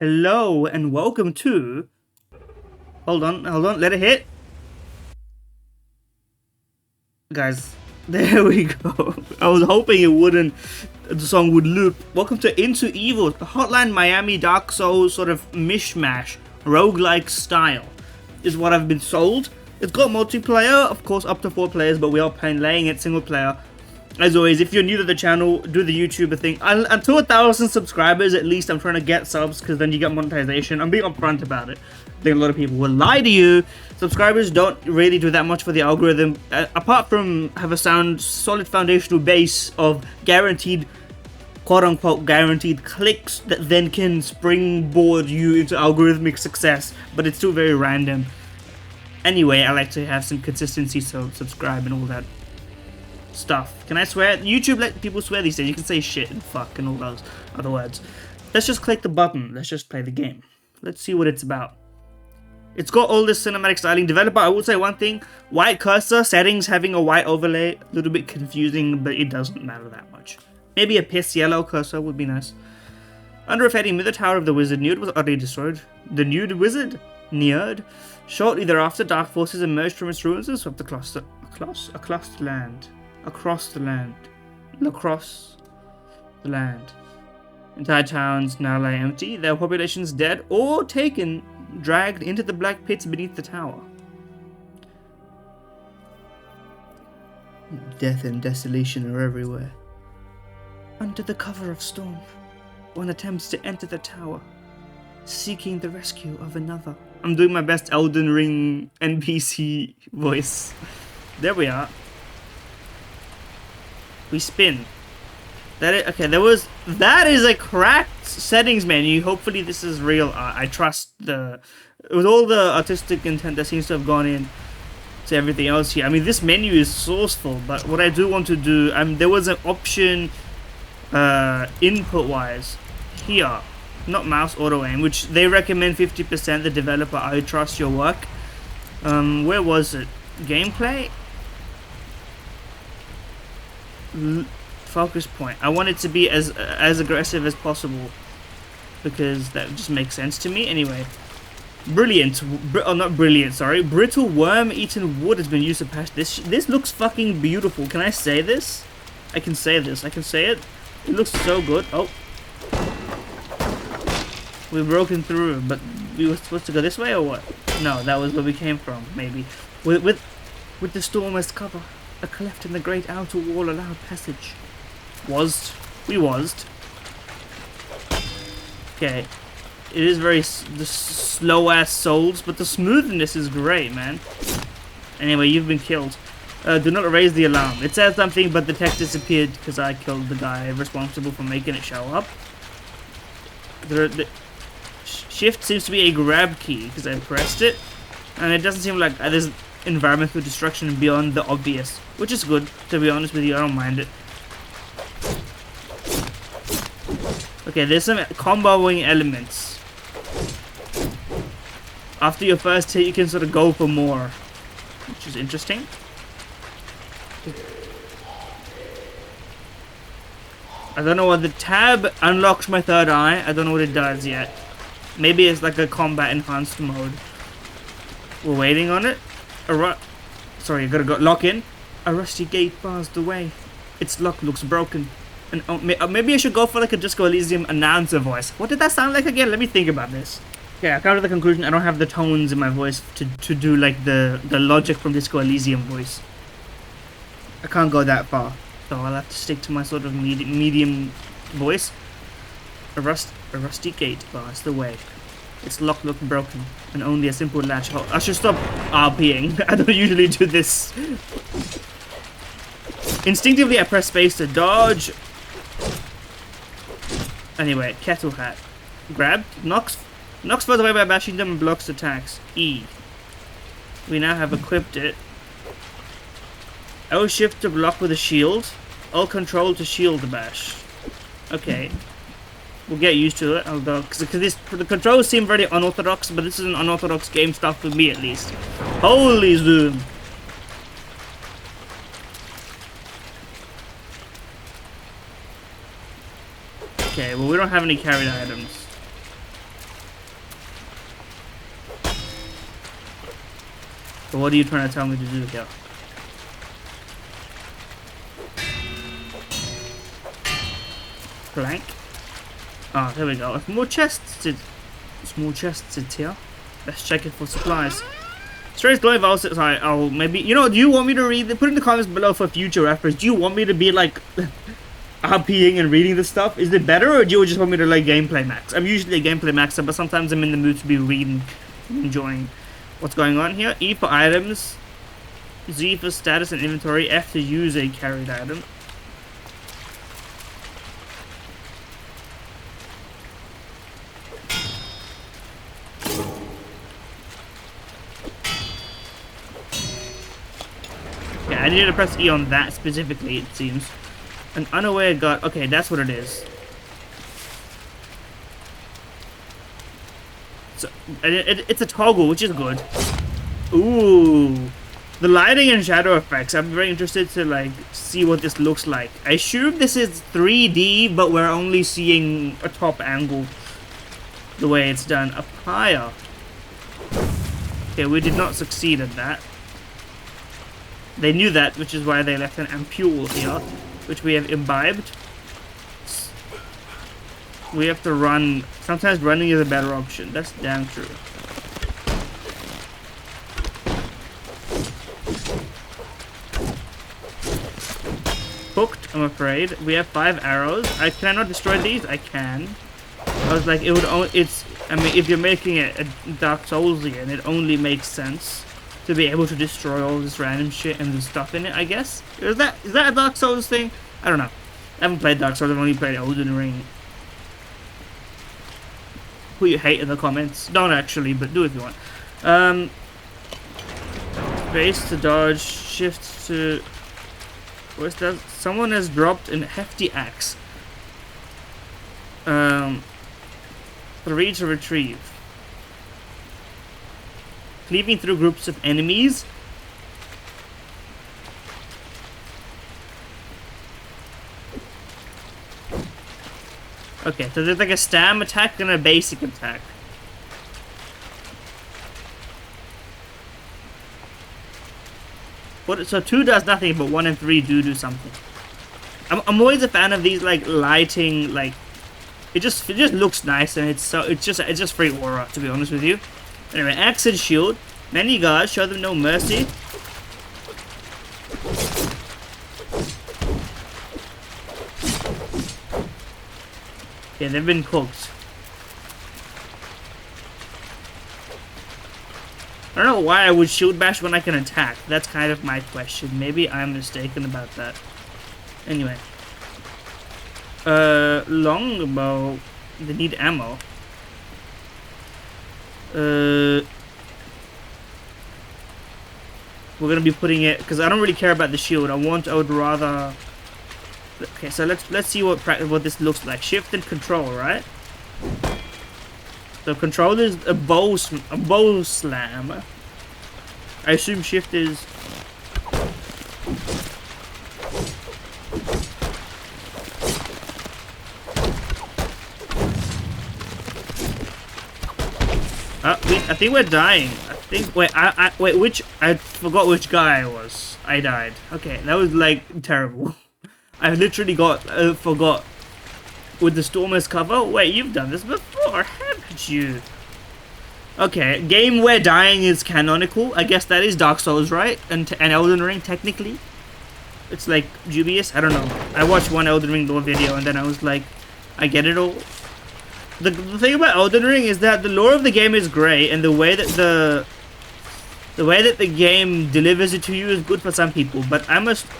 Hello and welcome to. Hold on, let it hit. Guys, there we go. I was hoping it wouldn't. The song would loop. Welcome to Into Evil, Hotline Miami Dark Souls sort of mishmash, roguelike style, is what I've been sold. It's got multiplayer, of course, up to 4 players, but we are playing it single player. As always, if you're new to the channel, do the YouTuber thing. Until 1,000 subscribers, at least, I'm trying to get subs, because then you get monetization. I'm being upfront about it. I think a lot of people will lie to you. Subscribers don't really do that much for the algorithm, apart from have a solid foundational base of guaranteed, quote-unquote, guaranteed clicks that then can springboard you into algorithmic success, but it's still very random. Anyway, I like to have some consistency, so subscribe and all that stuff. Can I swear? YouTube let people swear these days. You can say shit and fuck and all those other words. Let's just click the button. Let's just play the game. Let's see what it's about. It's got all this cinematic styling. Developer, I will say one thing. White cursor, settings having a white overlay. A little bit confusing, but it doesn't matter that much. Maybe a piss yellow cursor would be nice. Under a fading the tower of the wizard Nude was utterly destroyed. The Nude wizard? Neared. Shortly thereafter, dark forces emerged from its ruins and swept across the land. Across the land. Entire towns now lay empty, their populations dead or taken, dragged into the black pits beneath the tower. Death and desolation are everywhere. Under the cover of storm, one attempts to enter the tower, seeking the rescue of another. I'm doing my best Elden Ring NPC voice. There we are. We spin. That is a cracked settings menu. Hopefully this is real. I trust with all the artistic intent that seems to have gone in to everything else here. I mean, this menu is sourceful, but what I do want to do, there was an option input wise here, not mouse auto aim, which they recommend 50%. The developer, I trust your work. Where was it? Gameplay. Focus point. I want it to be as aggressive as possible because that just makes sense to me. Anyway, not brilliant. Sorry, brittle worm-eaten wood has been used to patch this. This looks fucking beautiful. Can I say this? I can say this. I can say it. It looks so good. Oh, we've broken through, but we were supposed to go this way or what? No, that was where we came from. Maybe with the storm as cover. A cleft in the great outer wall allowed passage. We was. Okay. It is very slow-ass souls, but the smoothness is great, man. Anyway, you've been killed. Do not raise the alarm. It says something, but the text disappeared because I killed the guy responsible for making it show up. The shift seems to be a grab key because I pressed it. And it doesn't seem like there's environmental destruction beyond the obvious, which is good, to be honest with you. I don't mind it. Okay, there's some comboing elements. After your first hit, you can sort of go for more, which is interesting. I don't know what the tab unlocks my third eye. I don't know what it does yet. Maybe it's like a combat enhanced mode. We're waiting on it. Sorry, I gotta go lock in. A rusty gate bars the way. Its lock looks broken. And maybe I should go for like a Disco Elysium announcer voice. What did that sound like again? Let me think about this. Okay, I come to the conclusion I don't have the tones in my voice to do like the logic from Disco Elysium voice. I can't go that far, so I'll have to stick to my sort of medium voice. A rusty gate bars the way. Its lock looked broken, and only a simple latch. I should stop RPing. I don't usually do this. Instinctively, I press space to dodge. Anyway, kettle hat. Grab. Knocks further away by bashing them and blocks attacks. E. We now have equipped it. L shift to block with a shield. L control to shield bash. Okay. We'll get used to it, although because the controls seem very unorthodox, but this is an unorthodox game stuff for me at least. Holy zoom! Okay, well we don't have any carried items. But what are you trying to tell me to do here? Plank. Ah, there we go. More chests. Small chests here. Let's check it for supplies. Strange glowing vowels. Oh, maybe. You know, do you want me to read? Put in the comments below for future reference. Do you want me to be like RPing and reading this stuff? Is it better, or do you just want me to like gameplay max? I'm usually a gameplay maxer, but sometimes I'm in the mood to be reading, enjoying what's going on here. E for items, Z for status and inventory, F to use a carried item. I needed to press E on that specifically, it seems. An unaware god. Okay, that's what it is. So, it's a toggle, which is good. Ooh. The lighting and shadow effects. I'm very interested to, like, see what this looks like. I assume this is 3D, but we're only seeing a top angle. The way it's done. Up higher. Okay, we did not succeed at that. They knew that, which is why they left an ampule here, which we have imbibed. We have to run. Sometimes running is a better option. That's damn true. Hooked, I'm afraid. We have 5 arrows. I cannot destroy these. I can. I was like, it would only. I mean, if you're making it a Dark Soulsian, it only makes sense to be able to destroy all this random shit and the stuff in it, I guess. Is that a Dark Souls thing? I don't know. I haven't played Dark Souls, I've only played Elden Ring. Who you hate in the comments. Don't actually, but do if you want. Base to dodge, shift to... What's that? Someone has dropped a hefty axe. 3 to retrieve. Cleaving through groups of enemies. Okay, so there's like a stam attack and a basic attack. So 2 does nothing, but 1 and 3 do something. I'm always a fan of these like lighting, like it just looks nice, and it's just free aura, to be honest with you. Anyway, axe and shield. Many guards, show them no mercy. Yeah, they've been cooked. I don't know why I would shield bash when I can attack. That's kind of my question. Maybe I'm mistaken about that. Anyway. Longbow. They need ammo. We're gonna be putting it, because I don't really care about the shield. I would rather. Okay, so let's see what this looks like. Shift and control, right? So control is a bow slam. I assume shift is. I think we're dying. I think. Wait, I forgot which guy I was. I died. Okay, that was like terrible. I literally forgot. With the Stormer's cover? Wait, you've done this before, haven't you? Okay, game where dying is canonical. I guess that is Dark Souls, right? And Elden Ring, technically. It's like dubious. I don't know. I watched one Elden Ring lore video and then I was like, I get it all. The thing about Elden Ring is that the lore of the game is great, and the way that the game delivers it to you is good for some people. But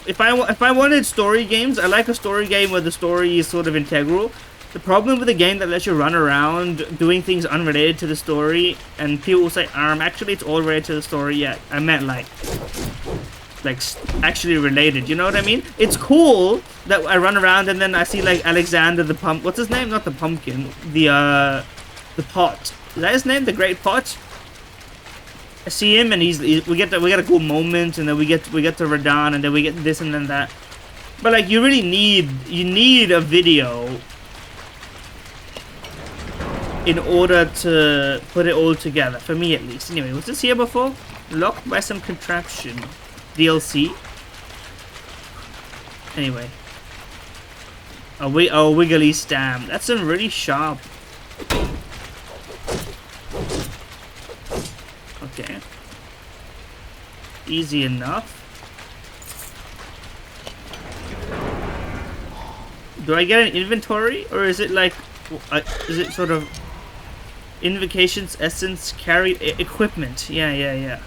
if I wanted story games, I like a story game where the story is sort of integral. The problem with a game that lets you run around doing things unrelated to the story, and people will say, actually it's all related to the story. Yeah, I meant like actually related. You know what I mean? It's cool that I run around and then I see like Alexander the Pump. What's his name? Not the pumpkin. The pot. Is that his name? The Great Pot. I see him and we get a cool moment, and then we get to Radahn, and then we get this and then that. But like you need a video in order to put it all together, for me at least. Anyway, was this here before? Locked by some contraption. DLC. Anyway. A wiggly stamp. That's some really sharp. Okay. Easy enough. Do I get an inventory, or is it like, is it sort of invocations, essence, carry, equipment? Yeah.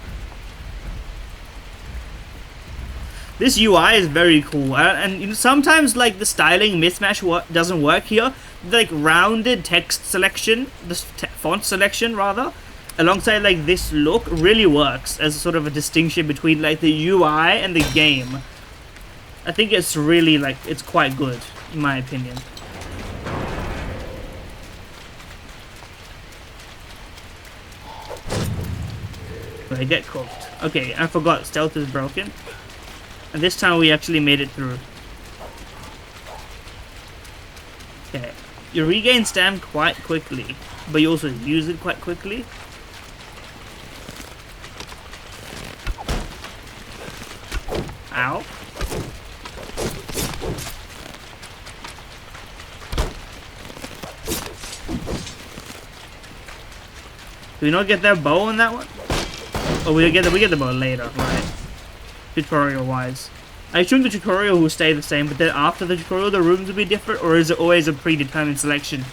This UI is very cool, and you know, sometimes like the styling mismatch doesn't work here. Like rounded text selection, this font selection rather, alongside like this look really works as sort of a distinction between like the UI and the game. I think it's really like, it's quite good in my opinion. I get cooked. Okay, I forgot stealth is broken. And this time we actually made it through. Okay. You regain stamina quite quickly, but you also use it quite quickly. Ow. Do we not get that bow on that one? Oh, we get the bow later, right? Tutorial wise. I assume the tutorial will stay the same, but then after the tutorial the rooms will be different, or is it always a predetermined selection?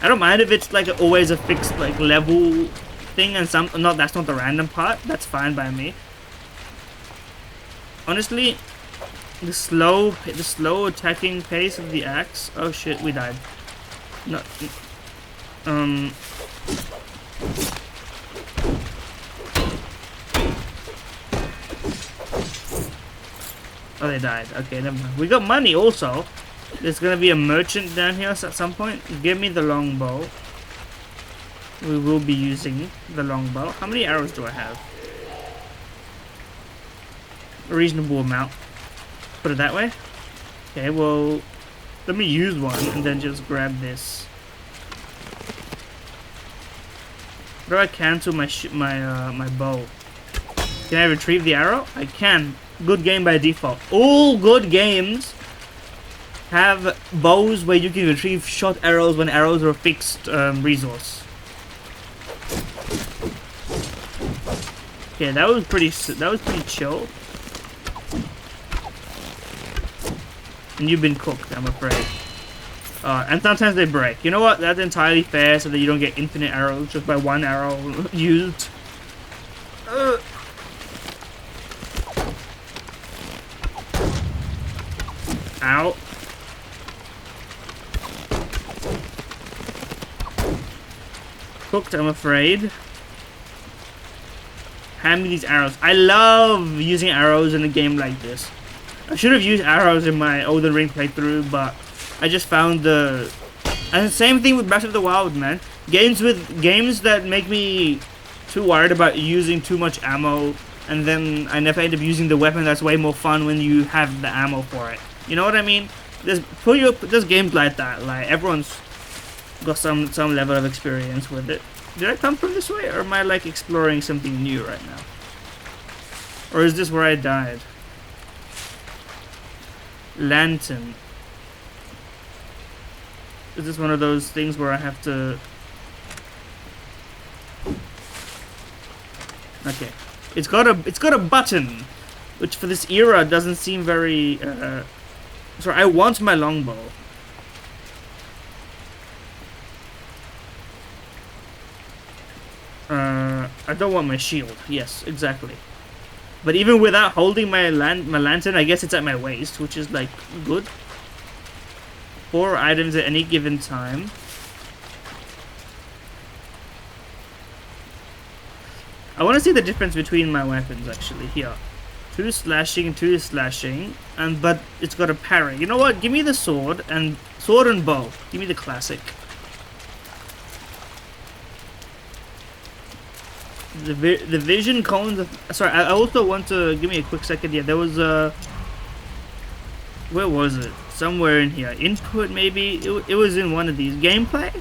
I don't mind if it's like always a fixed like level thing, and that's not the random part. That's fine by me. Honestly, the slow attacking pace of the axe. Oh shit, we died. No. Oh, they died. Okay, never mind. We got money also. There's gonna be a merchant down here at some point. Give me the longbow. We will be using the longbow. How many arrows do I have? A reasonable amount. Put it that way. Okay, well, let me use one and then just grab this. How do I cancel my bow? Can I retrieve the arrow? I can. Good game by default. All good games have bows where you can retrieve shot arrows when arrows are a fixed resource. Okay, that was pretty chill. And you've been cooked, I'm afraid. And sometimes they break. You know what? That's entirely fair, so that you don't get infinite arrows just by one arrow used. Ow. Cooked, I'm afraid. Hand me these arrows. I love using arrows in a game like this. I should have used arrows in my Elden Ring playthrough, but I just found the... And same thing with Breath of the Wild, man. Games that make me too worried about using too much ammo, and then I never end up using the weapon that's way more fun when you have the ammo for it. You know what I mean? There's games like that. Like everyone's got some level of experience with it. Did I come from this way, or am I like exploring something new right now? Or is this where I died? Lantern. Is this one of those things where I have to... Okay. It's got a button, which for this era doesn't seem very sorry, I want my longbow. I don't want my shield. Yes, exactly. But even without holding my lantern, I guess it's at my waist, which is like good. 4 items at any given time. I want to see the difference between my weapons actually here. 2 slashing, 2 slashing, but it's got a parry. You know what? Give me the sword and bow. Give me the classic. The vision cones. Sorry, I also want to give me a quick second. Yeah, there was a. Where was it? Somewhere in here. Input maybe. It was in one of these gameplay.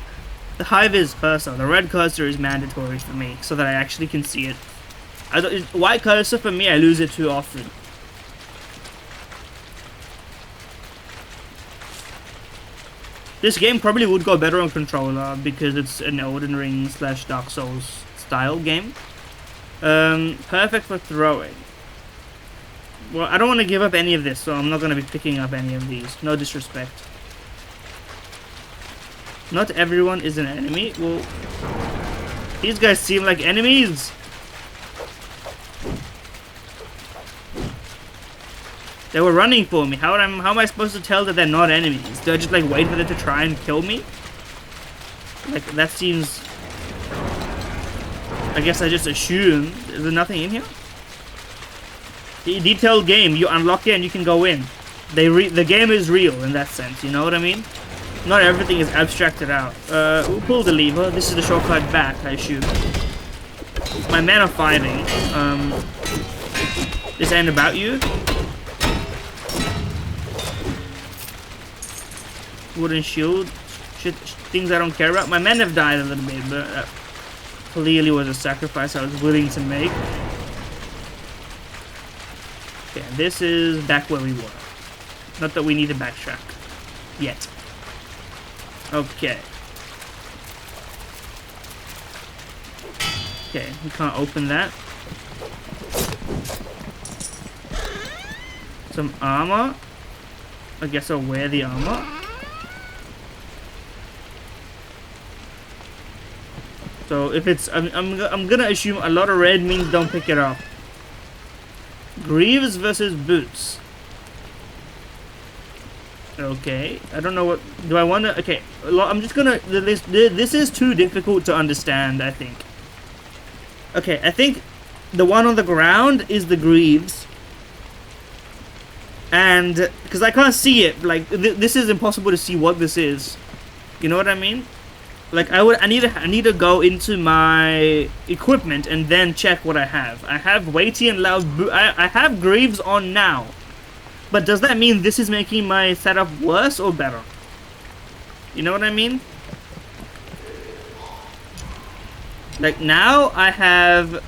The high-vis cursor, the red cursor is mandatory for me, so that I actually can see it. White cursor, for me, I lose it too often. This game probably would go better on controller, because it's an Elden Ring / Dark Souls style game. Perfect for throwing. Well, I don't want to give up any of this, so I'm not going to be picking up any of these. No disrespect. Not everyone is an enemy. Well, these guys seem like enemies. They were running for me. How am I supposed to tell that they're not enemies? Do I just like wait for them to try and kill me? Like, that seems... I guess I just assume. Is there nothing in here? The detailed game. You unlock it and you can go in. The game is real in that sense. You know what I mean? Not everything is abstracted out. We'll pull the lever. This is the shortcut back, I assume. My men are fighting. This ain't about you. Wooden shield. Shit, things I don't care about. My men have died a little bit, but that clearly was a sacrifice I was willing to make. Okay, this is back where we were. Not that we need to backtrack. Yet. Okay. Okay, we can't open that. Some armor. I guess I'll wear the armor. So if it's, I'm gonna assume a lot of red means don't pick it up. Greaves versus boots. Okay, I don't know what, do I want to, okay, I'm just gonna, this is too difficult to understand, I think. Okay, I think the one on the ground is the greaves. And, because I can't see it, like, this is impossible to see what this is. You know what I mean? Like, I need to go into my equipment and then check what I have. I have weighty and loud I have greaves on now. But does that mean this is making my setup worse or better? You know what I mean? Like, now I have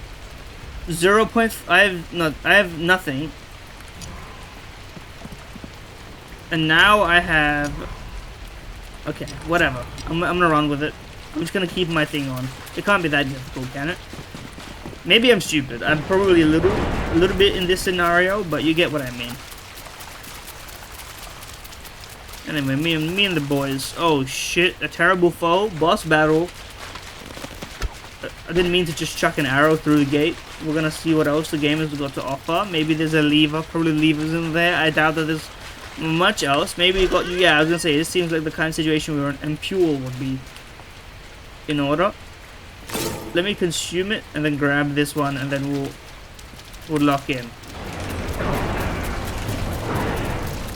0.5, I have nothing. And now I have... Okay, whatever. I'm gonna run with it. I'm just gonna keep my thing on. It can't be that difficult, can it? Maybe I'm stupid. I'm probably a little bit in this scenario, but you get what I mean. Anyway, me and the boys. Oh shit, a terrible foe. Boss battle. I didn't mean to just chuck an arrow through the gate. We're gonna see what else the game has got to offer. Maybe there's a lever. Probably levers in there. I doubt that there's much else. Maybe you got, yeah, I was gonna say, this seems like the kind of situation where an ampule would be in order. Let me consume it and then grab this one and then we'll lock in.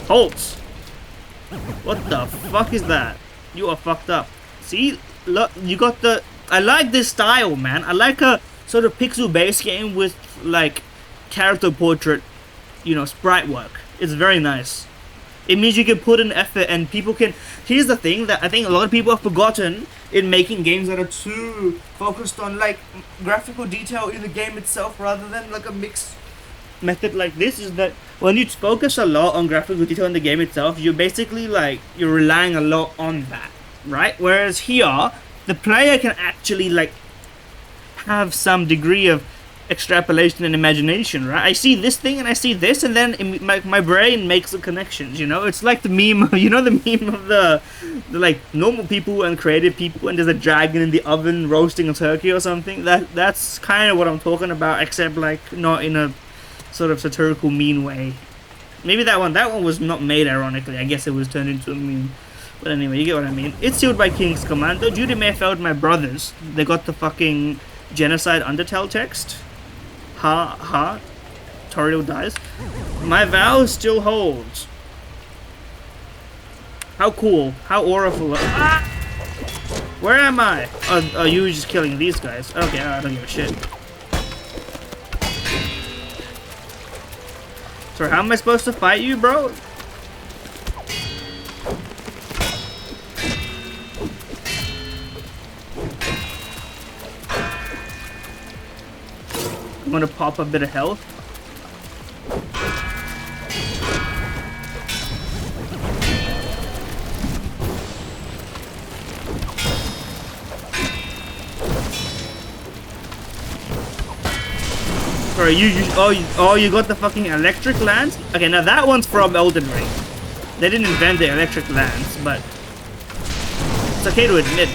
Halt! What the fuck is that? You are fucked up. See? Look, you got the... I like this style, man. I like a sort of pixel-based game with, like, character portrait, you know, sprite work. It's very nice. It means you can put in effort and people can... Here's the thing that I think a lot of people have forgotten in making games that are too focused on, like, graphical detail in the game itself rather than, like, a mixed method like this, is that when you focus a lot on graphical detail in the game itself, you're basically, like, you're relying a lot on that, right? Whereas here, the player can actually, like, have some degree of extrapolation and imagination, right? I see this thing and I see this, and then my brain makes the connections, you know? It's like the meme, you know, the meme of the like normal people and creative people, and there's a dragon in the oven roasting a turkey or something. That's kind of what I'm talking about, except like not in a sort of satirical mean way. Maybe that one was not made ironically. I guess it was turned into a meme. But anyway, you get what I mean. It's sealed by King's command. Though Judy may have failed my brothers. They got the fucking genocide Undertale text. Ha. Toriel dies. My vow still holds. How cool. How awful. Ah! Where am I? Oh, you were just killing these guys. Okay, I don't give a shit. So how am I supposed to fight you, bro? I'm gonna pop a bit of health. Bro, you got the fucking electric lance? Okay, now that one's from Elden Ring. They didn't invent the electric lance, but it's okay to admit.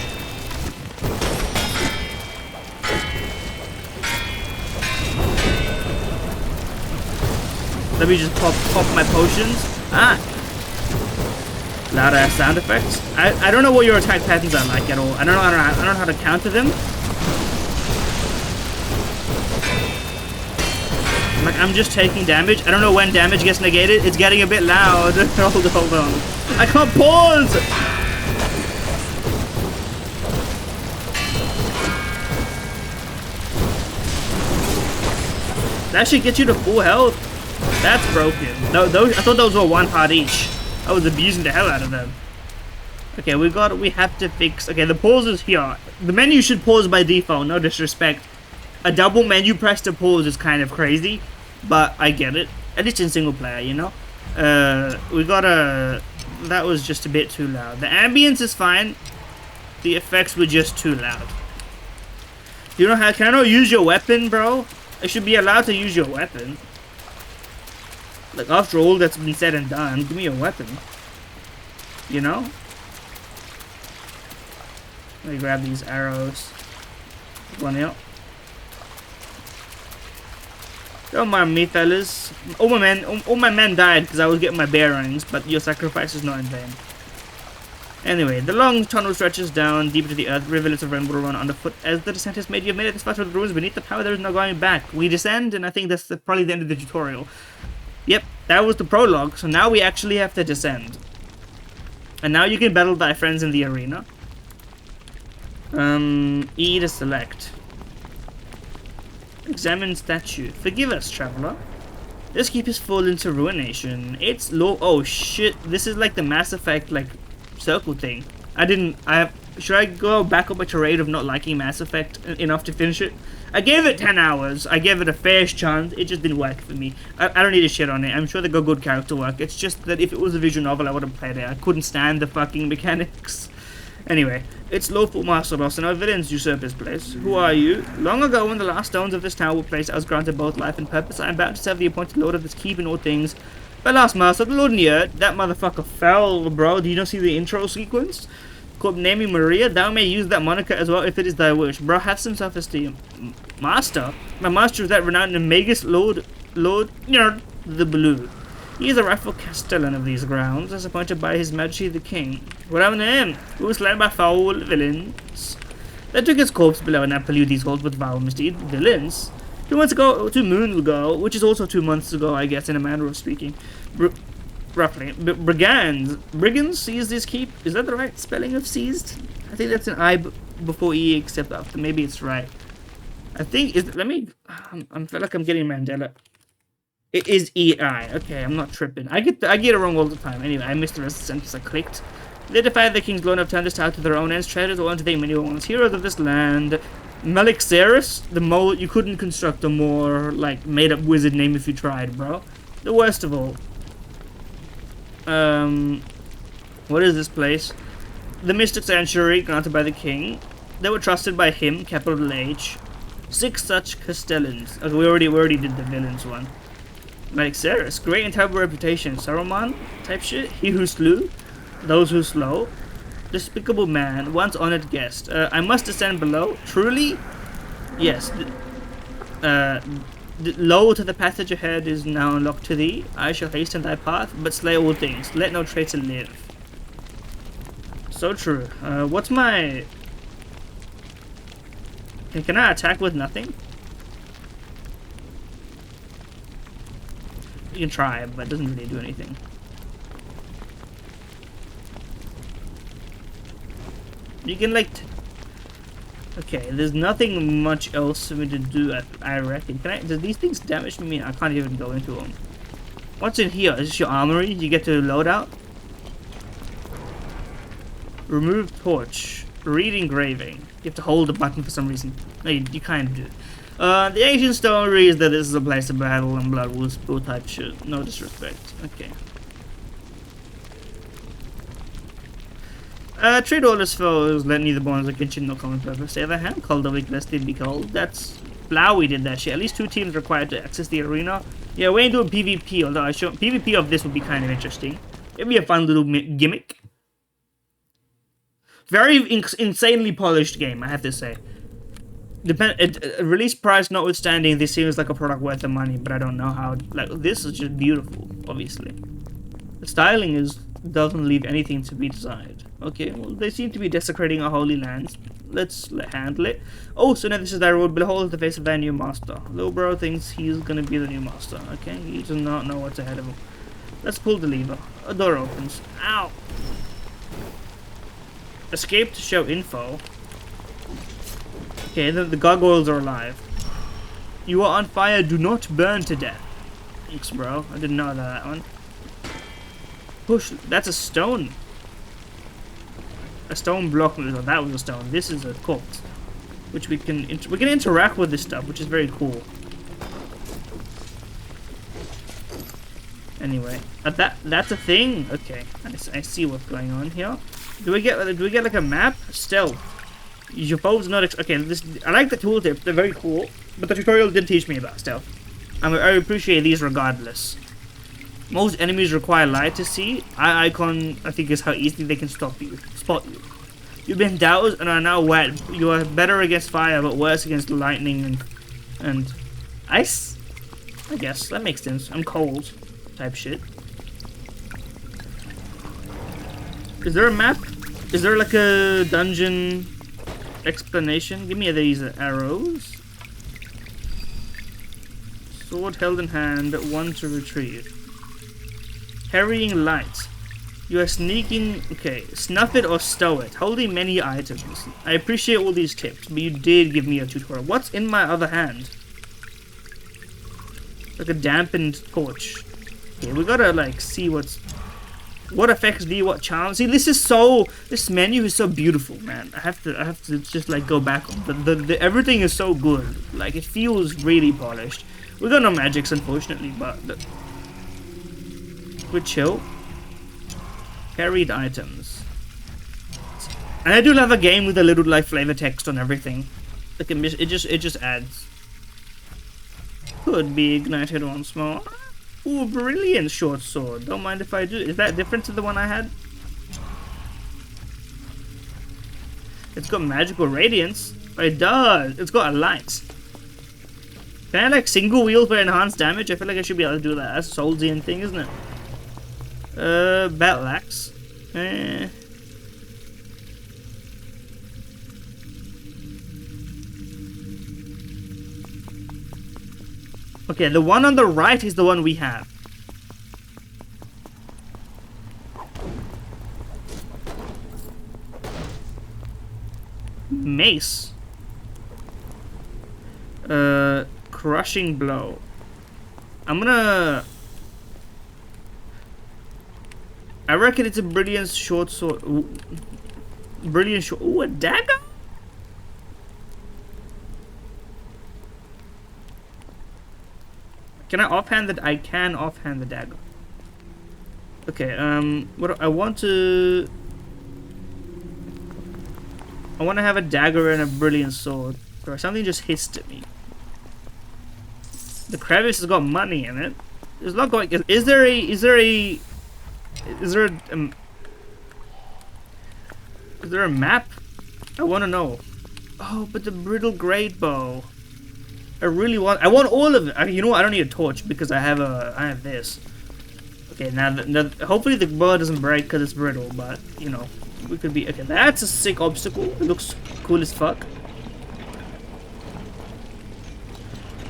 Let me just pop my potions. Ah! Loud ass sound effects. I don't know what your attack patterns are like at all. I don't know how to counter them. Like, I'm just taking damage. I don't know when damage gets negated. It's getting a bit loud. Hold on. I can't pause! That should get you to full health. That's broken. No, those, I thought those were 1 heart each. I was abusing the hell out of them. Okay, we have to fix... Okay, the pause is here. The menu should pause by default, no disrespect. A double menu press to pause is kind of crazy, but I get it. At least in single player, you know? That was just a bit too loud. The ambience is fine. The effects were just too loud. You know how... Can I not use your weapon, bro? I should be allowed to use your weapon. Like, after all that's been said and done, give me a weapon. You know? Let me grab these arrows. One out. Don't mind me, fellas. All my men died because I was getting my bearings, but your sacrifice is not in vain. Anyway, the long tunnel stretches down deep into the earth. Rivulets of rainbow run underfoot. As the descent is made, you've made it this far to the ruins beneath the power. There is no going back. We descend, and I think that's probably the end of the tutorial. Yep, that was the prologue. So now we actually have to descend. And now you can battle thy friends in the arena. E to select. Examine statue. Forgive us, traveler. This keep has fallen to ruination. It's low. Oh shit! This is like the Mass Effect like circle thing. Should I go back up a charade of not liking Mass Effect enough to finish it? I gave it 10 hours. I gave it a fair chance. It just didn't work for me. I don't need to shit on it. I'm sure they got good character work. It's just that if it was a visual novel, I would have played it. I couldn't stand the fucking mechanics. Anyway, it's lawful master lost and our villains usurp his place. Who are you? Long ago, when the last stones of this tower were placed, I was granted both life and purpose. I am bound to serve the appointed lord of this keep in all things. But last master, the lord in the earth, that motherfucker fell, bro. Do you not see the intro sequence? Called naming Maria, thou may use that moniker as well if it is thy wish. Bro, have some self-esteem. Master? My master is that renowned and magus Lord, the Blue. He is a rightful castellan of these grounds, as appointed by his majesty the king. What happened to him? Who was slain by foul villains? They took his corpse below and now pollute these halls with foul misdeed. Villains? 2 months ago, 2 moons ago, which is also 2 months ago, I guess, in a manner of speaking. Roughly. Brigands seized this keep. Is that the right spelling of seized? I think that's an I before E except after. Maybe it's right. I think I feel like I'm getting Mandela. It is EI. Okay, I'm not tripping. I get it wrong all the time. Anyway, I missed the rest of the sentence. I clicked. They defied the king's loan of turned this town to their own ends. Treasures all unto the many ones. Heroes of this land. Malixeris, the mole. You couldn't construct a more like made up wizard name if you tried, bro. The worst of all. What is this place? The Mystic Sanctuary granted by the king. They were trusted by him, capital H. 6 such castellans. Okay, we already did the villains one. Malixeris, great and terrible reputation. Saruman type shit. He who slew, those who slow. Despicable man, once honored guest. I must descend below. Truly? Yes. Lo to the passage ahead is now unlocked to thee. I shall hasten thy path, but slay all things. Let no traitor live. So true. What's my... Can I attack with nothing? You can try, but it doesn't really do anything. You can like... Okay, there's nothing much else for me to do, I reckon. Do these things damage me? I can't even go into them. What's in here? Is this your armory? You get to load out? Remove torch. Read engraving. You have to hold the button for some reason. No, you kind of do. The ancient story is that this is a place of battle and blood will spill type shit. No disrespect. Okay. Treat all his foes, let neither bonds or kitchen nor common purpose. Say the hand, called the weak lest they be cold. That's Flowey did that shit. At least 2 teams required to access the arena. Yeah, we ain't doing PvP, although I show PvP of this would be kind of interesting. It'd be a fun little gimmick. Very insanely polished game, I have to say. Release price notwithstanding, this seems like a product worth the money, but I don't know how. Like, this is just beautiful, obviously. The styling doesn't leave anything to be desired. Okay, well, they seem to be desecrating our holy lands. Let's handle it. Oh, so now this is thy road. Behold the face of thy new master. Little bro thinks he's gonna be the new master. Okay, he does not know what's ahead of him. Let's pull the lever. A door opens. Ow! Escape to show info. Okay, the gargoyles are alive. You are on fire. Do not burn to death. Thanks, bro. I didn't know that one. Push. That's a stone. A stone block. Oh, that was a stone. This is a corpse, which we can interact with this stuff, which is very cool. Anyway, that's a thing. Okay, I see what's going on here. Do we get like a map? Stealth. Your foes not okay. I like the tooltips. They're very cool, but the tutorial did teach me about stealth. I appreciate these regardless. Most enemies require light to see. Eye icon, I think, is how easily they can spot you. You've been doused and are now wet. You are better against fire, but worse against lightning and ice. I guess that makes sense. I'm cold, type shit. Is there a map? Is there like a dungeon explanation? Give me these arrows. Sword held in hand, 1 to retrieve. Carrying light. You are sneaking. Okay, snuff it or stow it. Holding many items. I appreciate all these tips, but you did give me a tutorial. What's in my other hand? Like a dampened torch. Okay, we gotta like see what affects thee, what charms. See, this menu is so beautiful, man. I have to just like go back. Everything is so good. Like, it feels really polished. We got no magics, unfortunately, but we're chill. Carried items. And I do love a game with a little like flavor text on everything. Like it just adds. Could be ignited once more. Ooh, brilliant short sword. Don't mind if I do. Is that different to the one I had? It's got magical radiance. It does. It's got a light. Can I like single wield for enhanced damage? I feel like I should be able to do that. That's a Soulsian thing, isn't it? Battle axe. Okay, the one on the right is the one we have. Mace. Crushing blow. I reckon it's a brilliant short sword. Ooh. Brilliant short. Ooh, a dagger? Can I offhand that? I can offhand the dagger. Okay, what I want to have a dagger and a brilliant sword. Or something just hissed at me. The crevice has got money in it. There's not going. Is there a map? I want to know. Oh, but the brittle great bow. I want all of it. You know what? I don't need a torch because I have this. Okay, now hopefully the bow doesn't break because it's brittle, but you know, we could be okay. That's a sick obstacle. It looks cool as fuck.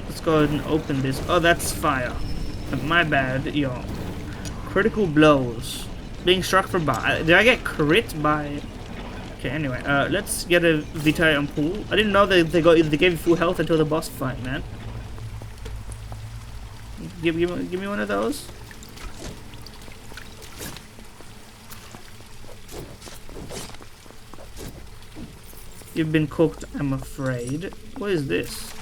Let's go ahead and open this. Oh, that's fire. My bad, yo. Critical blows. Being struck for did I get crit by? Okay, anyway, let's get a Vitae and pool. I didn't know they gave you full health until the boss fight, man. Give me one of those. You've been cooked, I'm afraid. What is this?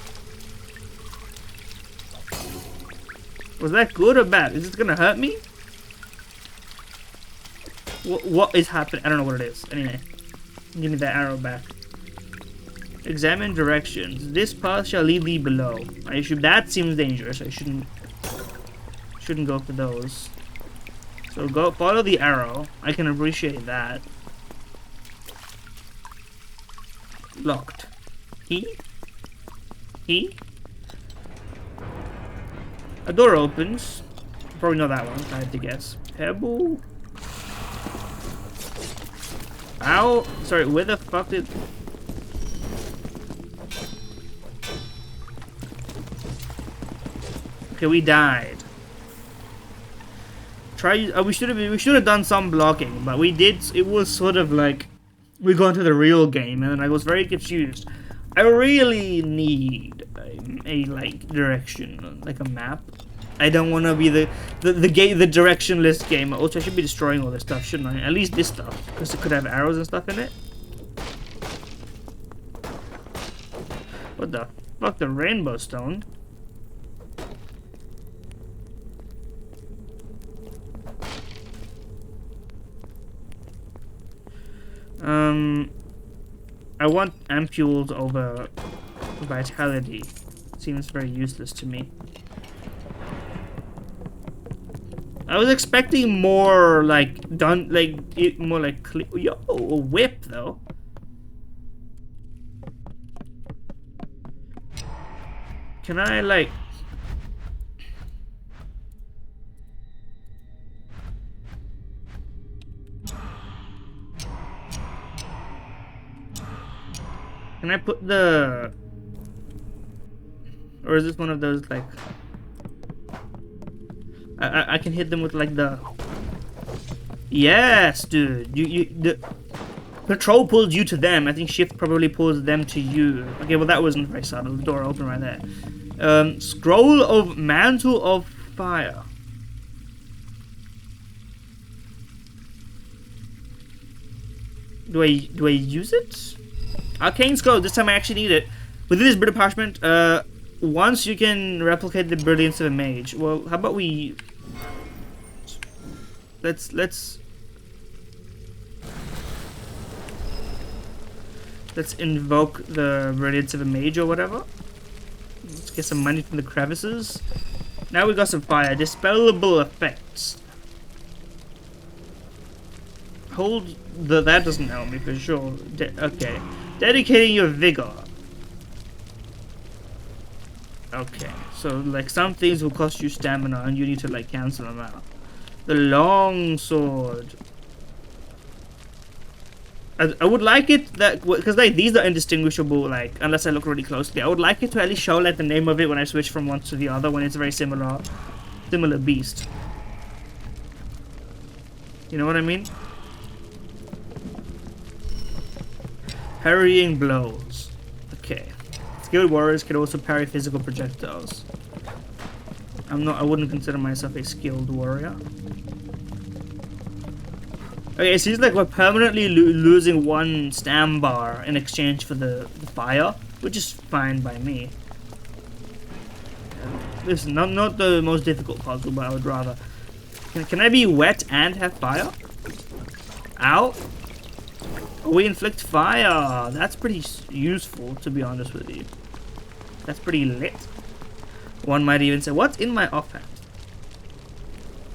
Was that good or bad? Is it gonna hurt me? What is happening? I don't know what it is. Anyway, give me that arrow back. Examine directions. This path shall lead thee below. That seems dangerous. I shouldn't go for those. So go follow the arrow. I can appreciate that. Locked. Key? A door opens. Probably not that one, I had to guess. Pebble. Ow! Sorry, where the fuck did... Okay, we died. We should have done some blocking, but we did. It was sort of like we got into the real game, and I was very confused. I really need a like direction, like a map. I don't want to be the directionless game. Also, I should be destroying all this stuff, shouldn't I? At least this stuff, because it could have arrows and stuff in it. What the fuck? The rainbow stone. I want ampules over vitality. Seems very useless to me. I was expecting more like more like yo, a whip though. Can I like? Can I put the... Or is this one of those, like... I can hit them with, like, the... Yes, dude. The control pulls you to them. I think shift probably pulls them to you. Okay, well, that wasn't very subtle. The door open right there. Scroll of Mantle of Fire. Do I use it? Arcane Scroll, this time I actually need it. With this bit of parchment, once you can replicate the brilliance of a mage. Well, how about we... Let's invoke the brilliance of a mage or whatever. Let's get some money from the crevices. Now we got some fire. Dispellable effects. Hold the... That doesn't help me for sure. Okay. Dedicating your vigor. Okay, so like some things will cost you stamina and you need to like cancel them out. The long sword. I would like it that, because like these are indistinguishable, like unless I look really closely. I would like it to at least show like the name of it when I switch from one to the other when it's a very similar beast. You know what I mean? Parrying blows. Okay. Skilled warriors can also parry physical projectiles. I wouldn't consider myself a skilled warrior. Okay, it seems like we're permanently losing one stam bar in exchange for the fire, which is fine by me. This is not the most difficult puzzle, but I would rather. Can I be wet and have fire? Ow! We inflict fire. That's pretty useful, to be honest with you. That's pretty lit. One might even say, what's in my offhand?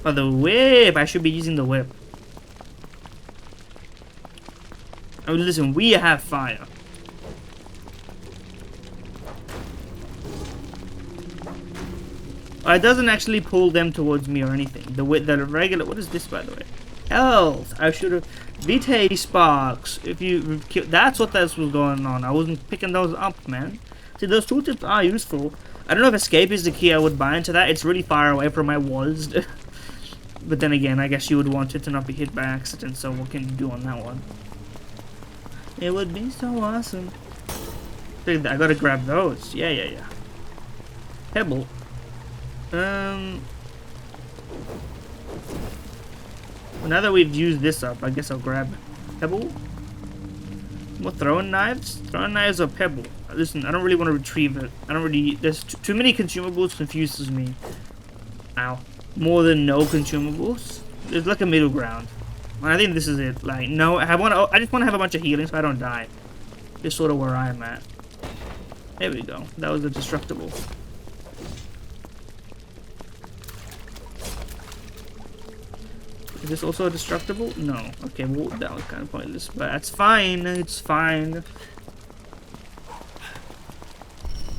Oh, the whip. I should be using the whip. Oh, listen, we have fire. Oh, it doesn't actually pull them towards me or anything. The regular... What is this, by the way? Health. I should have... Vitae sparks. If you... That's what was going on. I wasn't picking those up, man. See, those tooltips are useful. I don't know if escape is the key I would buy into that. It's really far away from my walls. But then again, I guess you would want it to not be hit by accident. So what can you do on that one? It would be so awesome. I gotta grab those. Yeah. Pebble. Well, now that we've used this up, I guess I'll grab Pebble. More throwing knives? Throwing knives or Pebble? Listen, I don't really want to retrieve it. I don't really... There's too many consumables confuses me. Ow. More than no consumables. There's like a middle ground. And I think this is it. Like, no, I just want to have a bunch of healing so I don't die. Just sort of where I'm at. There we go. That was a destructible. Is this also a destructible? No. Okay, well, that was kind of pointless. But that's fine. It's fine.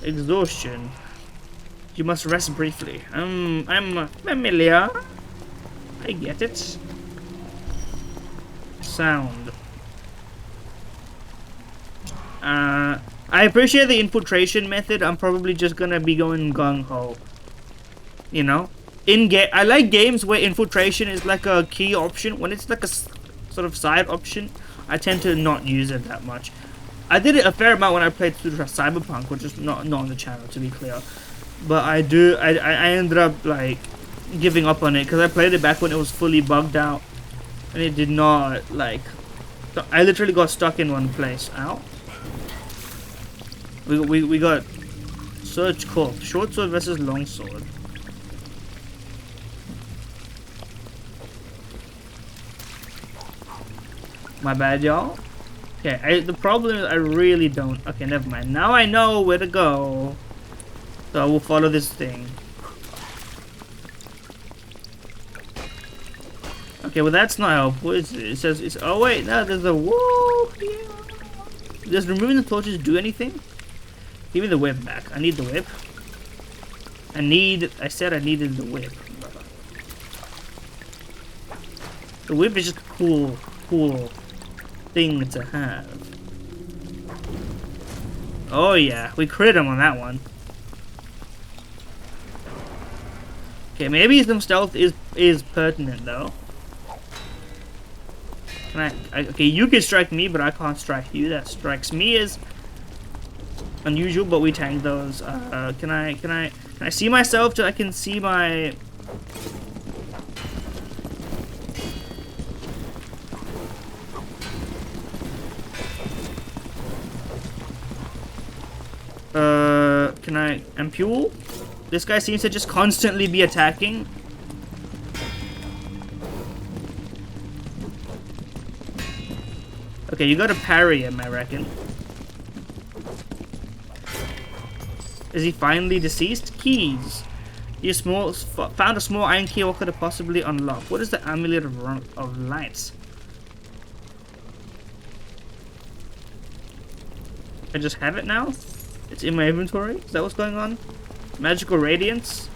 Exhaustion. You must rest briefly. I'm familiar. I get it. Sound. I appreciate the infiltration method. I'm probably just gonna be going gung-ho. You know? In-game, I like games where infiltration is like a key option. When it's like a sort of side option, I tend to not use it that much. I did it a fair amount when I played through Cyberpunk, which is not on the channel, to be clear. But I ended up like giving up on it because I played it back when it was fully bugged out, and it did not like. I literally got stuck in one place. Ow. We got Search Corp. Short sword versus long sword. My bad, y'all. Okay, the problem is I really don't. Okay, never mind. Now I know where to go. So I will follow this thing. Okay, well that's not helpful. It says it's. Oh wait, no, there's a whoa. Yeah. Does removing the torches do anything? Give me the whip back. I need the whip. I said I needed the whip. The whip is just a cool thing to have. Oh yeah, we crit him on that one. Okay, maybe some stealth is pertinent though. Can okay, you can strike me, but I can't strike you. That strikes me as unusual, but we tank those. Can I see myself so I can see my... Can I ampule? This guy seems to just constantly be attacking. Okay, you gotta parry him, I reckon. Is he finally deceased? Keys. You found a small iron key. What could it possibly unlock? What is the amulet of lights? I just have it now? It's in my inventory? Is that what's going on? Magical radiance?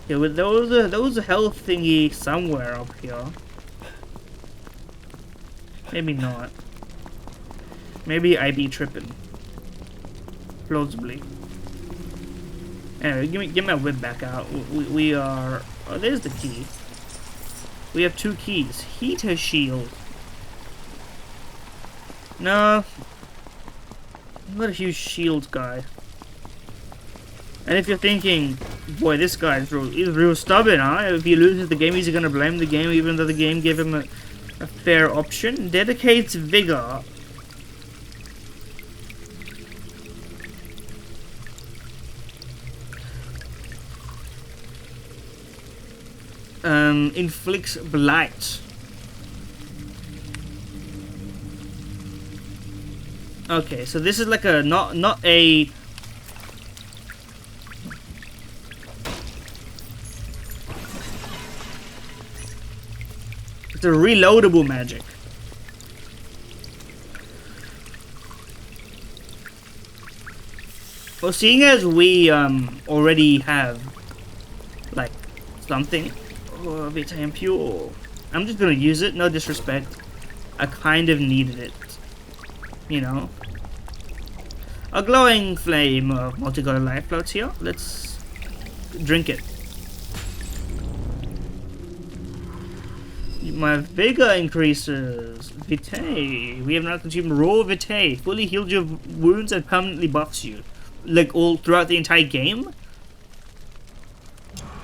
Yeah, well, there was a health thingy somewhere up here. Maybe not. Maybe I be tripping. Plausibly. Anyway, give my whip back out. We are... Oh, there's the key. We have 2 keys. Heater shield. No. I'm not a huge shield guy. And if you're thinking, boy, this guy is real stubborn, huh? If he loses the game, he's gonna blame the game, even though the game gave him a fair option. Dedicates vigor. Inflicts blight. Okay, so this is like a not a... It's a reloadable magic. Well, seeing as we already have like something, oh, Vitamin Pure. I'm just gonna use it. No disrespect. I kind of needed it. You know. A glowing flame of multicolored light floats here. Let's drink it. My vigor increases. Vitae. We have not consumed raw Vitae. Fully heals your wounds and permanently buffs you. Like all throughout the entire game?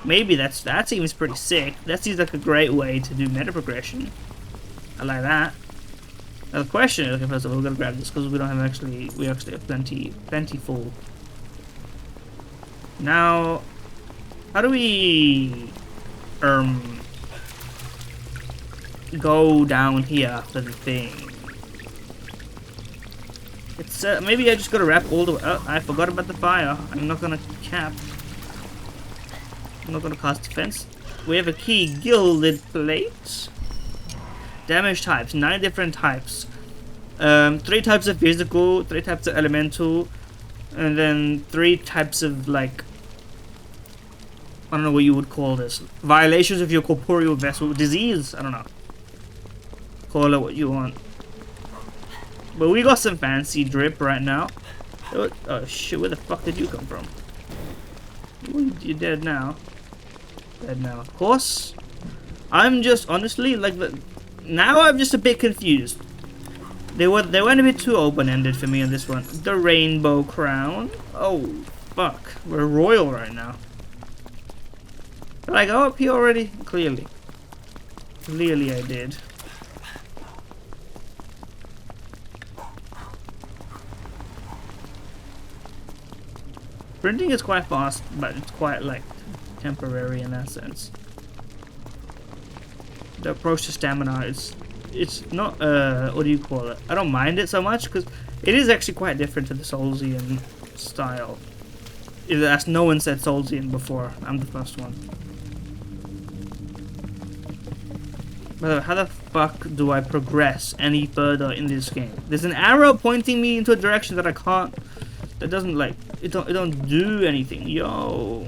Maybe that seems pretty sick. That seems like a great way to do meta progression. I like that. Now the question is, okay, first of all, we're gonna grab this because we don't have we actually have plenty full. Now, How do we go down here after the thing? It's maybe I just gotta wrap all the way. Oh, I forgot about the fire. I'm not gonna cap. I'm not gonna cast defense. We have a key, gilded plate. Damage types, 9 different types. 3 types of physical, 3 types of elemental, and then 3 types of, like, I don't know what you would call this. Violations of your corporeal vessel. Disease? I don't know. Call it what you want. But we got some fancy drip right now. Oh shit, where the fuck did you come from? Ooh, you're dead now. Dead now, of course. I'm just, honestly, like, now I'm just a bit confused. They went a bit too open-ended for me on this one. The rainbow crown. Oh, fuck. We're royal right now. Did I go up here already? Clearly. Clearly I did. Printing is quite fast, but it's quite, like, temporary in that sense. The approach to stamina is... It's not, what do you call it? I don't mind it so much, because it is actually quite different to the Soulsian style. As no one said Soulsian before. I'm the first one. By the way, how the fuck do I progress any further in this game? There's an arrow pointing me into a direction that I can't... That doesn't, like... It don't do anything. Yo...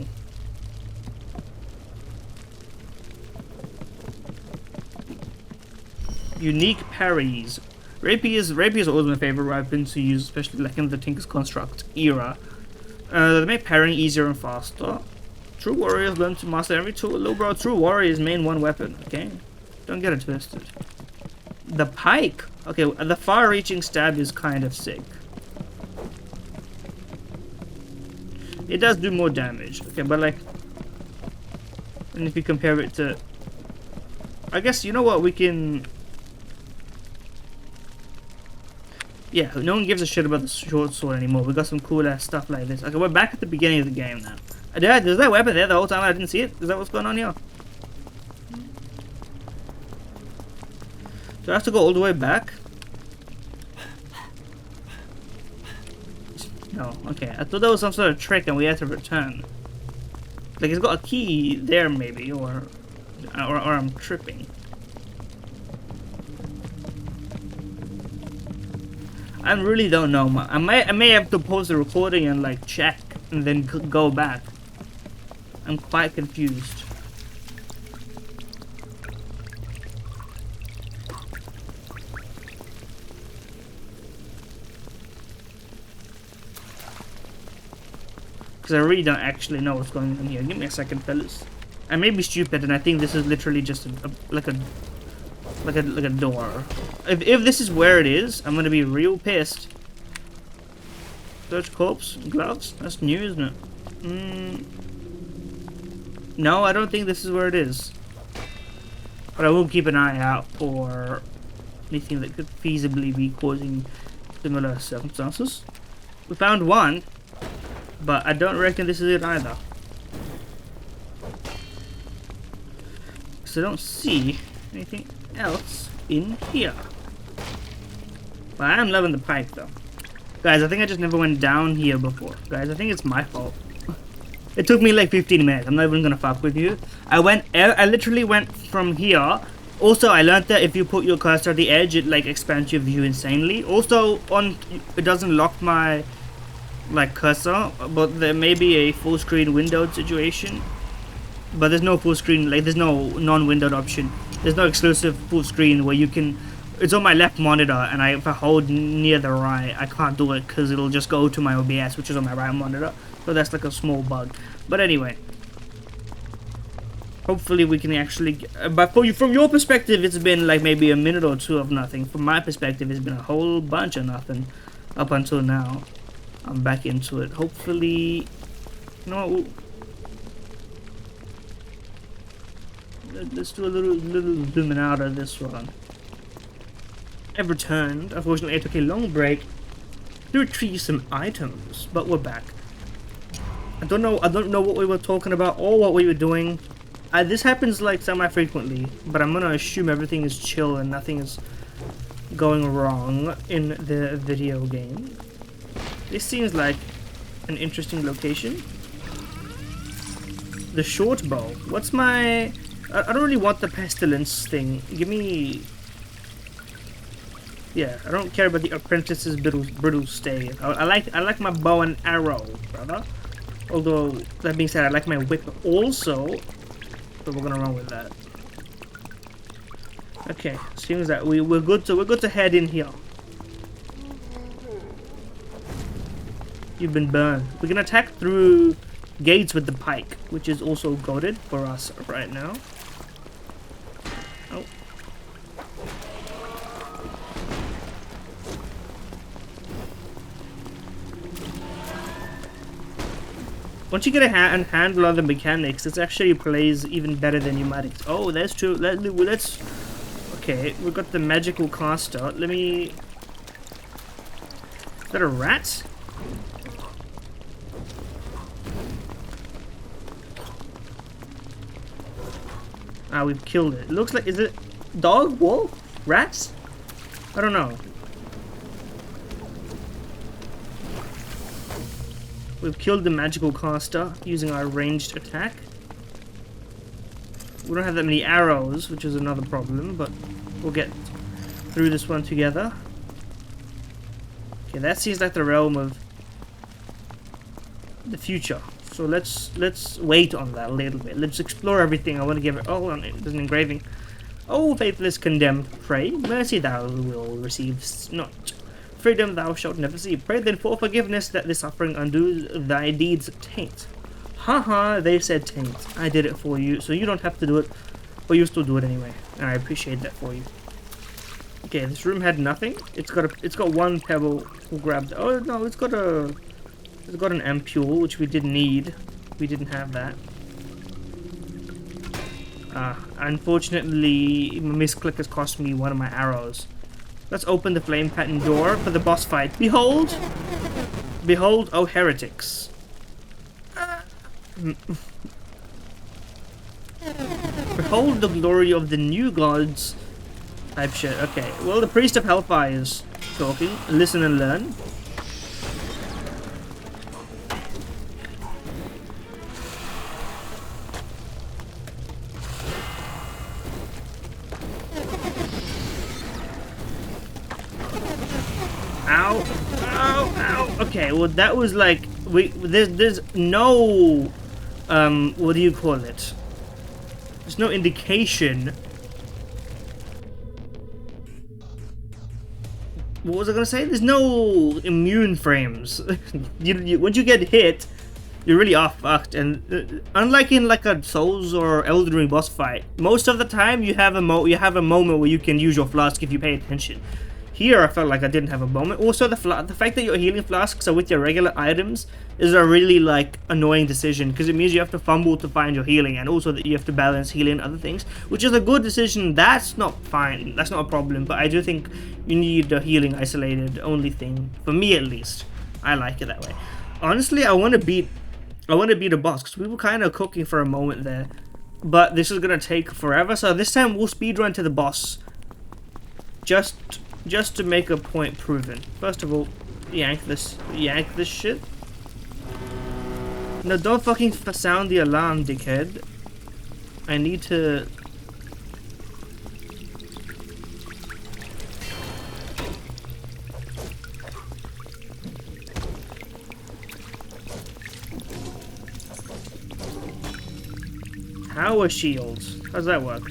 Unique parries. Rapiers are always my favorite weapon to use, especially like in the Tinker's Construct era. They make parrying easier and faster. True warriors learn to master every tool. Little bro, true warriors main one weapon. Okay, don't get it twisted. The pike. Okay, the far-reaching stab is kind of sick. It does do more damage. Okay, but like, and if you compare it to, I guess you know what we can. Yeah, no one gives a shit about the short sword anymore. We got some cool ass stuff like this. Okay, we're back at the beginning of the game now. There's that weapon there the whole time I didn't see it? Is that what's going on here? Do I have to go all the way back? No, okay. I thought that was some sort of trick and we had to return. Like it's got a key there maybe, or I'm tripping. I really don't know. I may have to pause the recording and like check and then go back. I'm quite confused. Because I really don't actually know what's going on here. Give me a second, fellas. I may be stupid and I think this is literally just like a door. If this is where it is, I'm gonna be real pissed. Search corpse gloves. That's new, isn't it? No, I don't think this is where it is. But I will keep an eye out for anything that could feasibly be causing similar circumstances. We found one, but I don't reckon this is it either. So I don't see anything else in here. But I am loving the pipe though. Guys, I think I just never went down here before. Guys, I think it's my fault. It took me like 15 minutes. I'm not even gonna fuck with you. I literally went from here. Also, I learned that if you put your cursor at the edge, it like expands your view insanely. Also, it doesn't lock my like cursor, but there may be a full screen windowed situation. But there's no full screen, like there's no non-windowed option. There's no exclusive full screen where you can. It's on my left monitor, and if I hold near the right, I can't do it because it'll just go to my OBS, which is on my right monitor. So that's like a small bug. But anyway, hopefully we can actually. But from your perspective, it's been like maybe a minute or two of nothing. From my perspective, it's been a whole bunch of nothing up until now. I'm back into it. Hopefully, you know what? Let's do a little zooming out of this one. I've returned. Unfortunately, I took a long break to retrieve some items, but we're back. I don't know what we were talking about or what we were doing. This happens like semi-frequently, but I'm gonna assume everything is chill and nothing is going wrong in the video game. This seems like an interesting location. The short bow. What's my... I don't really want the pestilence thing. Give me... Yeah, I don't care about the apprentice's brittle stay. I like my bow and arrow, brother. Although, that being said, I like my whip also. But we're gonna run with that. Okay, seems that we're good to head in here. You've been burned. We can attack through gates with the pike, which is also goaded for us right now. Oh. Once you get a handle on the mechanics, it actually plays even better than you might expect. Oh, that's true. Let's... Okay, we've got the magical caster. Let me... Is that a rat? Ah, we've killed it. It looks like... Is it dog? Wolf? Rats? I don't know. We've killed the magical caster using our ranged attack. We don't have that many arrows, which is another problem, but we'll get through this one together. Okay, that seems like the realm of the future. So let's wait on that a little bit. Let's explore everything. I want to give it... Oh, there's an engraving. Oh, faithless condemned, pray. Mercy thou will receive not. Freedom thou shalt never see. Pray then for forgiveness that this suffering undo thy deeds taint. Haha, they said taint. I did it for you, so you don't have to do it, but you still do it anyway. And I appreciate that for you. Okay, this room had nothing. It's got one pebble. We'll grab. Oh no, it's got an ampule, which we didn't need. We didn't have that. Unfortunately, my misclick has cost me one of my arrows. Let's open the flame pattern door for the boss fight. Behold! Behold, oh heretics. Behold the glory of the new gods. Type shit. Okay, well, the priest of hellfire is talking. Listen and learn. Ow! Ow! Ow! Okay, well that was like there's no what do you call it? There's no indication. What was I gonna say? There's no immune frames. Once you get hit, you really are fucked. And unlike in like a Souls or Elden Ring boss fight, most of the time you have a moment where you can use your flask if you pay attention. Here, I felt like I didn't have a moment. Also, the fact that your healing flasks are with your regular items is a really, like, annoying decision, because it means you have to fumble to find your healing, and also that you have to balance healing and other things, which is a good decision. That's not fine. That's not a problem, but I do think you need a healing isolated only thing. For me, at least. I like it that way. Honestly, I want to beat a boss, because we were kind of cooking for a moment there, but this is going to take forever, so this time we'll speedrun to the boss. Just to make a point proven. First of all, yank this shit. No, don't fucking sound the alarm, dickhead. I need to... Power shields. How's that work?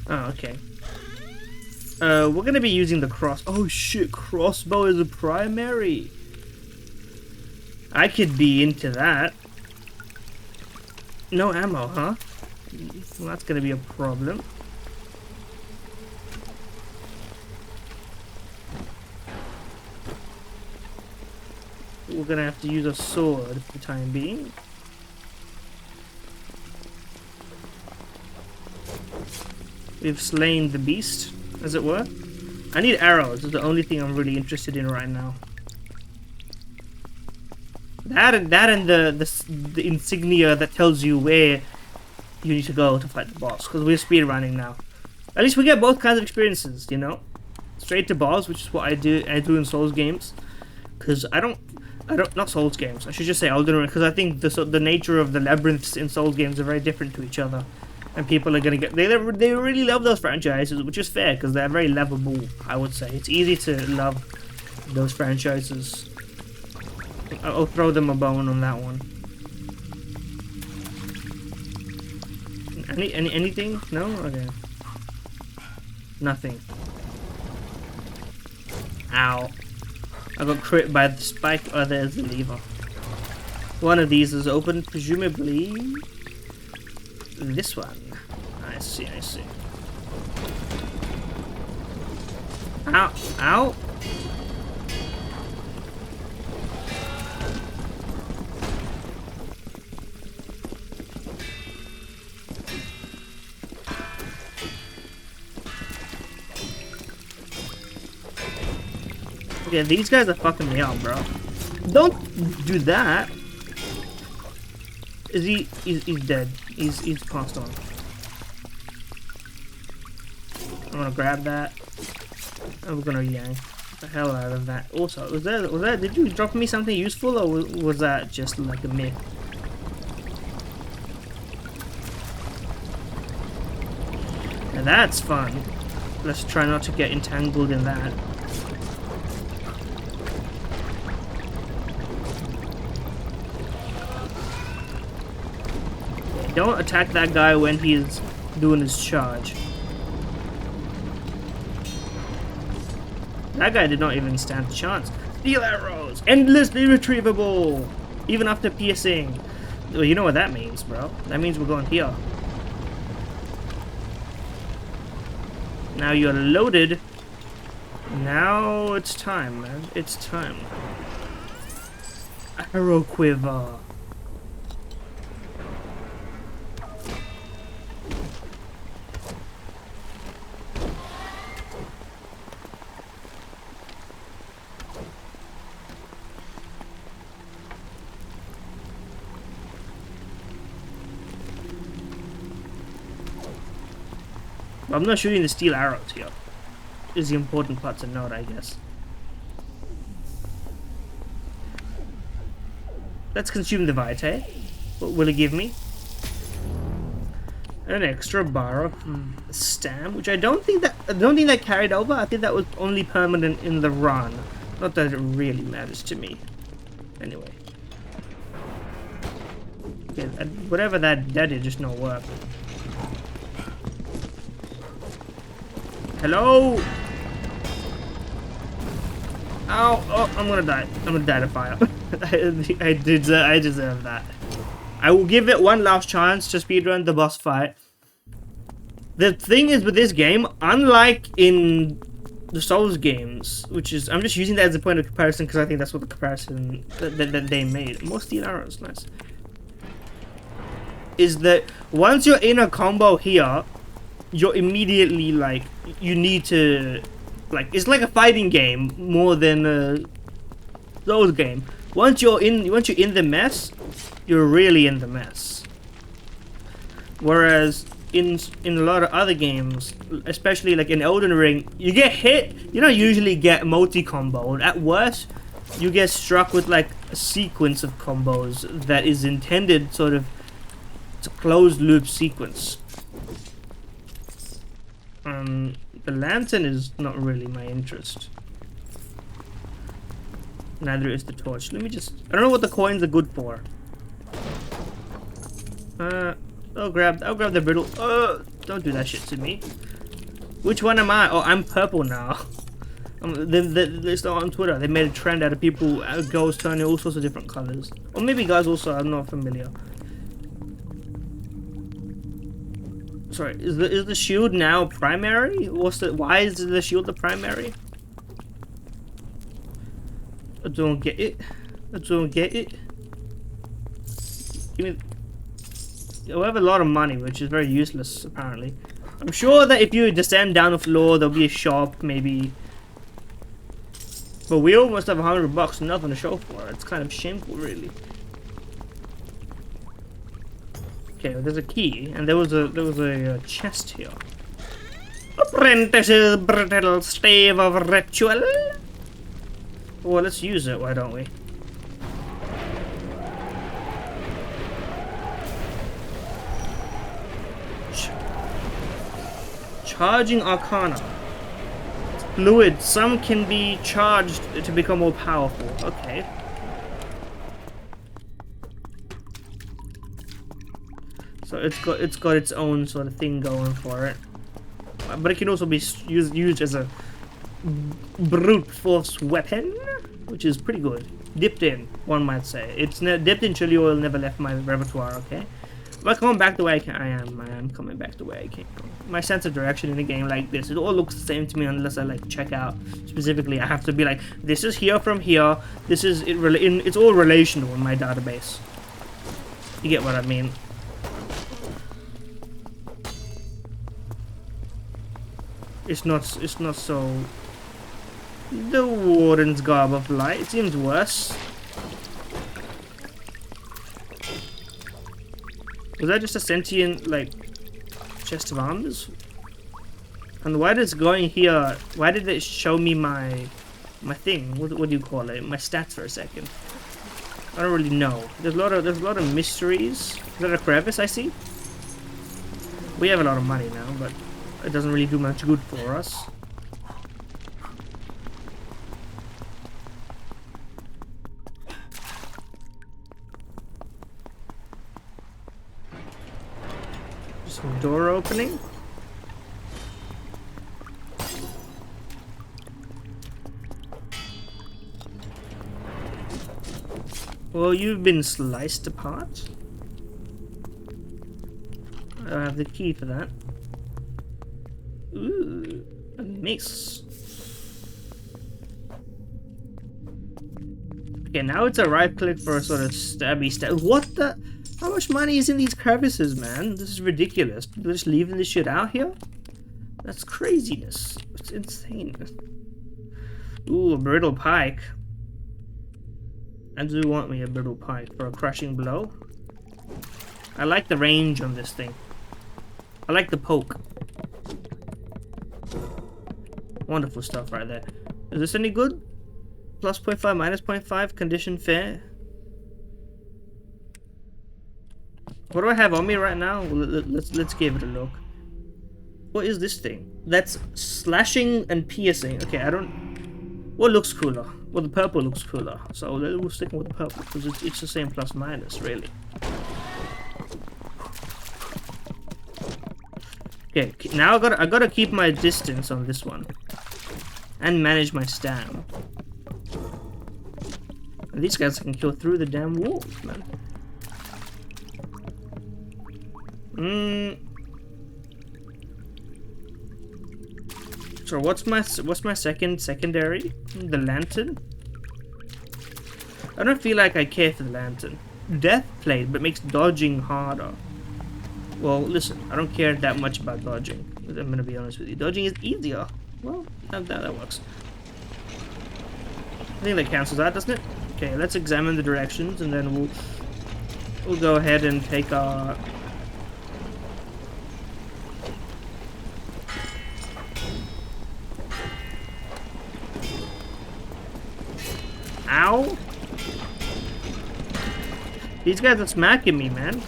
Oh, okay. We're gonna be using the cross. Oh shit, crossbow is a primary. I could be into that. No ammo, huh? Well, that's gonna be a problem. We're gonna have to use a sword for the time being. We've slain the beast, as it were. I need arrows. It's the only thing I'm really interested in right now. That and the insignia that tells you where you need to go to fight the boss. Because we're speed running now. At least we get both kinds of experiences, you know. Straight to boss, which is what I do in Souls games. Because I don't not Souls games. I should just say Elden Ring, because I think the nature of the labyrinths in Souls games are very different to each other. And people are gonna get they really love those franchises, which is fair because they're very lovable. I would say it's easy to love those franchises. I'll throw them a bone on that one. Anything? No? Okay. Nothing. Ow. I got crit by the spike. Oh, there's the lever. One of these is open, presumably this one. I see. Ow. Ow. Okay, these guys are fucking me up, bro. Don't do that. Is he? He's dead. He's passed on. I'm gonna grab that. And we're gonna yank the hell out of that. Also, was that? Did you drop me something useful, or was that just like a myth? Now that's fun. Let's try not to get entangled in that. Don't attack that guy when he's doing his charge. That guy did not even stand a chance. Steel arrows! Endlessly retrievable! Even after piercing. Well, you know what that means, bro. That means we're going here. Now you're loaded. Now it's time, man. It's time. Arrow quiver. I'm not shooting the steel arrows here. Is the important part to note, I guess. Let's consume the vitae. What will it give me? An extra bar of stam, which I don't think that carried over. I think that was only permanent in the run. Not that it really matters to me. Anyway. Okay, whatever that did just not work. Hello? Ow! Oh, I'm gonna die. I'm gonna die to fire. I deserve that. I will give it one last chance to speedrun the boss fight. The thing is with this game, unlike in the Souls games, which is... I'm just using that as a point of comparison because I think that's what the comparison that they made. More steel arrows, nice. Is that once you're in a combo here, you're immediately like... You need to... Like, it's like a fighting game more than a Souls game. Once you're in the mess, you're really in the mess. Whereas in a lot of other games, especially like in Elden Ring, you get hit, you don't usually get multi-combo. At worst, you get struck with like a sequence of combos that is intended sort of, it's a closed loop sequence. The lantern is not really my interest. Neither is the torch. Let me just... I don't know what the coins are good for. I'll grab the brittle. Don't do that shit to me. Which one am I? Oh, I'm purple now. It's on Twitter. They made a trend out of people, girls turning all sorts of different colors. Or maybe guys also. I'm not familiar. Sorry, is the shield now primary? Why is the shield the primary? I don't get it. I don't get it. Give me... We have a lot of money, which is very useless, apparently. I'm sure that if you descend down the floor, there'll be a shop, maybe But we almost have $100, nothing to show for it. It's kind of shameful, really. Okay, well, there's a key, and there was a chest here. Apprentice's brittle stave of ritual. Well, let's use it, why don't we? Charging Arcana. Fluid. Some can be charged to become more powerful. Okay. So it's got its own sort of thing going for it. But it can also be used as a brute force weapon, which is pretty good. Dipped in, one might say. It's dipped in chili oil, never left my repertoire, okay? But coming back the way I am coming back the way I came from. My sense of direction in a game like this, it all looks the same to me unless I like check out specifically. I have to be like, this is here from here. This is it's all relational in my database. You get what I mean? It's not so. The Warden's Garb of Light. It seems worse. Was that just a sentient, like, chest of arms? And why does going here... Why did it show me my thing? What do you call it? My stats for a second. I don't really know. There's a lot of mysteries. Is that a crevice I see? We have a lot of money now, but it doesn't really do much good for us. Some door opening. Well, you've been sliced apart. I have the key for that. Ooh, a mace. Okay, now it's a right click for a sort of stabby stab. What the? How much money is in these crevices, man? This is ridiculous. They're just leaving this shit out here? That's craziness. It's insane. Ooh, a brittle pike. I do want me a brittle pike for a crushing blow. I like the range on this thing. I like the poke. Wonderful stuff right there. Is this any good? Plus 0.5, minus 0.5, condition fair. What do I have on me right now? Let's give it a look. What is this thing? That's slashing and piercing. Okay, I don't... What looks cooler? Well, the purple looks cooler. So we'll stick with the purple because it's the same plus minus, really. Okay, now I gotta keep my distance on this one. And manage my stam. And these guys can kill through the damn walls, man. So what's my secondary? The lantern? I don't feel like I care for the lantern. Death plate, but makes dodging harder. Well, listen, I don't care that much about dodging. I'm gonna be honest with you. Dodging is easier. Well, that works. I think that cancels out, doesn't it? Okay, let's examine the directions and then we'll go ahead and take our... Ow! These guys are smacking me, man.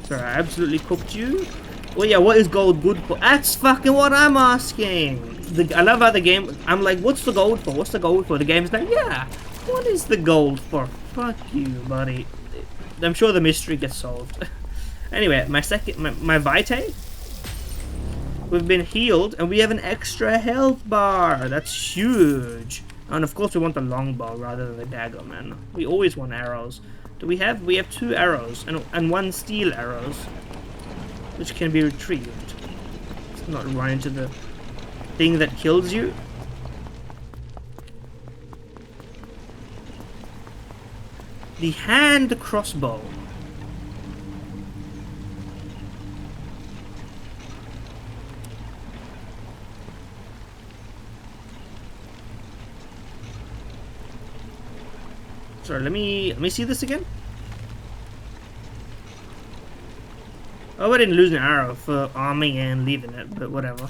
Sorry, I absolutely cooked you. Well, yeah, what is gold good for? That's fucking what I'm asking. I love how the game... I'm like, what's the gold for? What's the gold for? The game's like, yeah, what is the gold for? Fuck you, buddy. I'm sure the mystery gets solved. Anyway, my Vitae. We've been healed, and we have an extra health bar. That's huge. And of course, we want the longbow rather than the dagger, man. We always want arrows. Do we have? We have 2 arrows and 1 steel arrows, which can be retrieved. Let's not run into the thing that kills you. The hand crossbow. Sorry, let me see this again. Oh, I didn't lose an arrow for arming and leaving it, but whatever.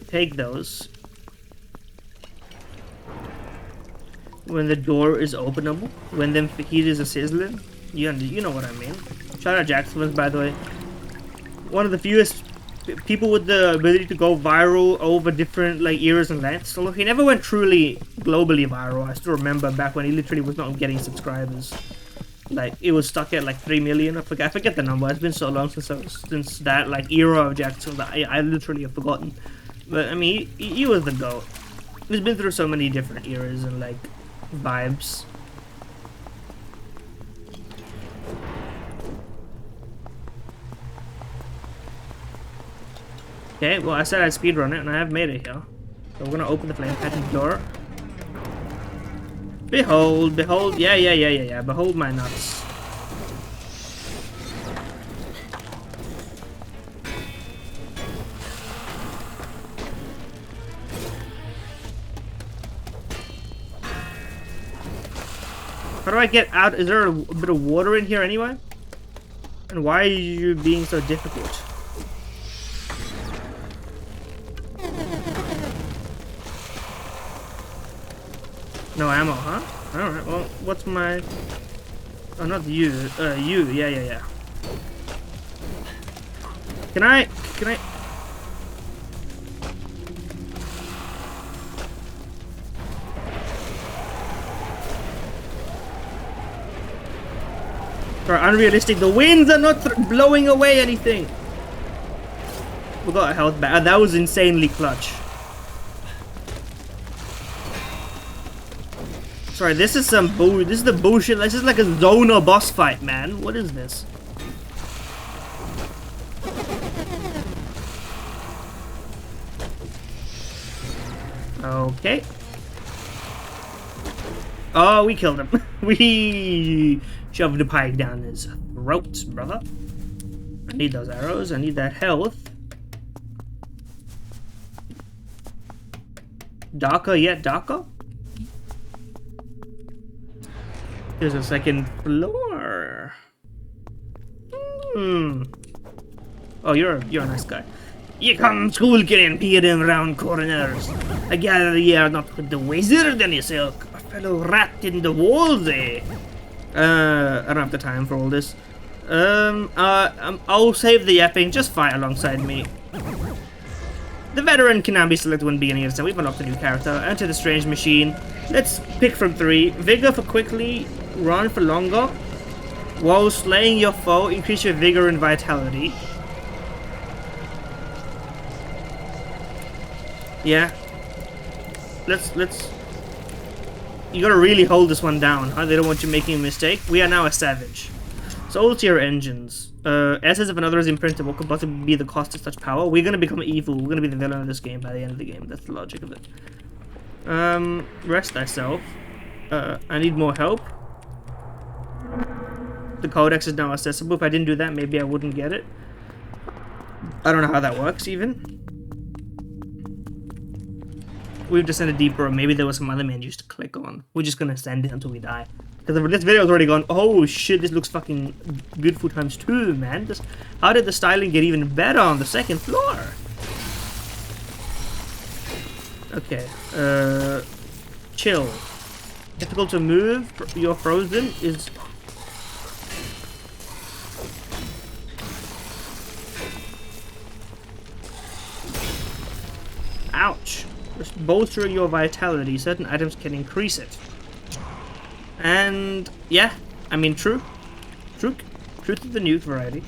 Take those. When the door is openable, when them fajitas are sizzling, you know what I mean. Shout out Jacksonville, by the way. One of the fewest people with the ability to go viral over different like eras and lengths. So he never went truly globally viral. I still remember back when he literally was not getting subscribers. Like it was stuck at like 3 million. I forget the number. It's been so long since that like era of Jackson that I literally have forgotten. But I mean, he was the GOAT. He's been through so many different eras and like vibes. Okay, well I said I'd speedrun it and I have made it here. So we're gonna open the flame pattern door. Behold, behold, yeah, behold my nuts. How do I get out? Is there a bit of water in here anyway? And why are you being so difficult? No ammo, huh? Alright, well, what's my... Oh, not you. You. Yeah. Can I... Sorry, unrealistic. The winds are not blowing away anything. We got a health back. That was insanely clutch. Sorry, this is some bull. This is the bullshit. This is like a Zona boss fight, man. What is this? Okay. Oh, we killed him. We shoved the pike down his throat, brother. I need those arrows. I need that health. Darker yet darker? There's a second floor. Oh, you're a nice guy. You come school killing, peering around corners. I gather you are not the wizard and yourself. A fellow rat in the walls, eh? I don't have the time for all this. I'll save the yapping. Just fight alongside me. The veteran can now be selected when beginning of the We've unlocked a new character. Enter the strange machine. Let's pick from 3. Vigor for quickly, run for longer. While slaying your foe, increase your vigor and vitality. Yeah. Let's... You gotta really hold this one down, huh? They don't want you making a mistake. We are now a savage. Soul tier engines. Essence of another is imprinted. What could possibly be the cost of such power? We're gonna become evil. We're gonna be the villain of this game by the end of the game. That's the logic of it. Rest thyself. I need more help. The codex is now accessible. If I didn't do that, maybe I wouldn't get it. I don't know how that works, even. We've descended deeper, or maybe there was some other menus to click on. We're just gonna ascend it until we die. Because this video's already gone, oh shit, this looks fucking beautiful times 2, man. How did the styling get even better on the second floor? Okay, chill. Difficult to move, you're frozen, is... Ouch. Just bolstering your vitality, certain items can increase it. And yeah, I mean true to the nuke variety.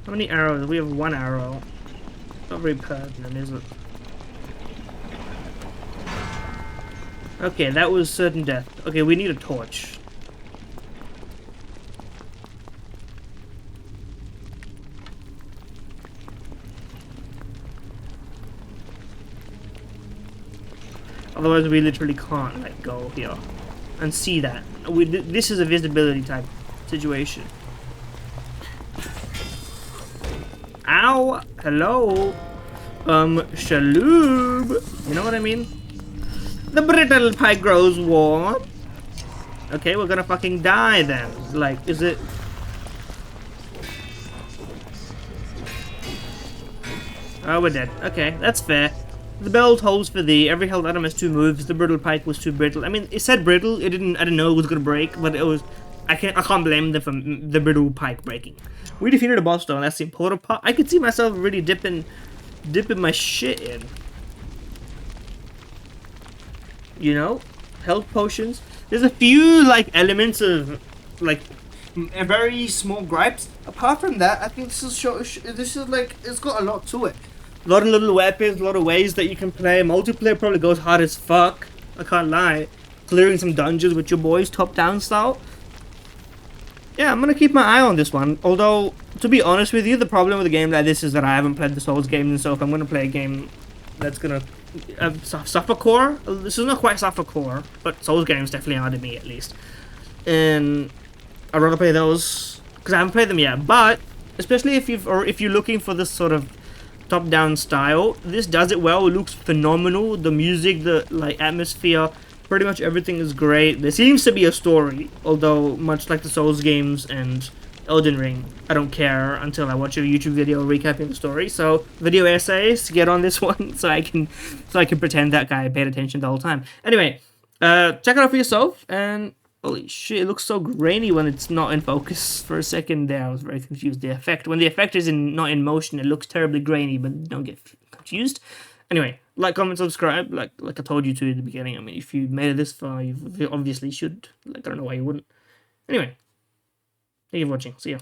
How many arrows? We have 1 arrow. Not very pertinent, is it? Okay, that was certain death. Okay, we need a torch. Otherwise, we literally can't let go here. and see that. This is a visibility type situation. Ow! Hello! Shaloob! You know what I mean? The brittle pike grows warm. Okay, we're gonna fucking die then. Like, is it... Oh, we're dead. Okay, that's fair. The belt holds for thee. Every held item has 2 moves. The brittle pike was too brittle. I mean, it said brittle. It didn't... I didn't know it was gonna break, but it was... I can't blame them for the brittle pike breaking. We defeated a boss though, and that's the important part. I could see myself really dipping my shit in. You know? Health potions. There's a few, like, elements of, like, very small gripes. Apart from that, I think this is like, it's got a lot to it. A lot of little weapons, a lot of ways that you can play. Multiplayer probably goes hard as fuck. I can't lie. Clearing some dungeons with your boys, top-down style. Yeah, I'm gonna keep my eye on this one. Although, to be honest with you, the problem with a game like this is that I haven't played the Souls games, and so if I'm gonna play a game that's gonna suffer core, this is not quite suffer core, but Souls games definitely are to me at least. And I'd rather play those because I haven't played them yet. But especially if you're looking for this sort of top-down style, this does it well. It looks phenomenal. The music, the like atmosphere. Pretty much everything is great. There seems to be a story, although much like the Souls games and Elden Ring, I don't care until I watch a YouTube video recapping the story. So video essays, get on this one so I can pretend that guy paid attention the whole time. Anyway, check it out for yourself. And holy shit, it looks so grainy when it's not in focus. For a second there, I was very confused. The effect, when the effect is not in motion, it looks terribly grainy, but don't get confused. Anyway, like, comment, subscribe, like I told you to in the beginning. I mean, if you made it this far, you obviously should. Like, I don't know why you wouldn't. Anyway, thank you for watching. See ya.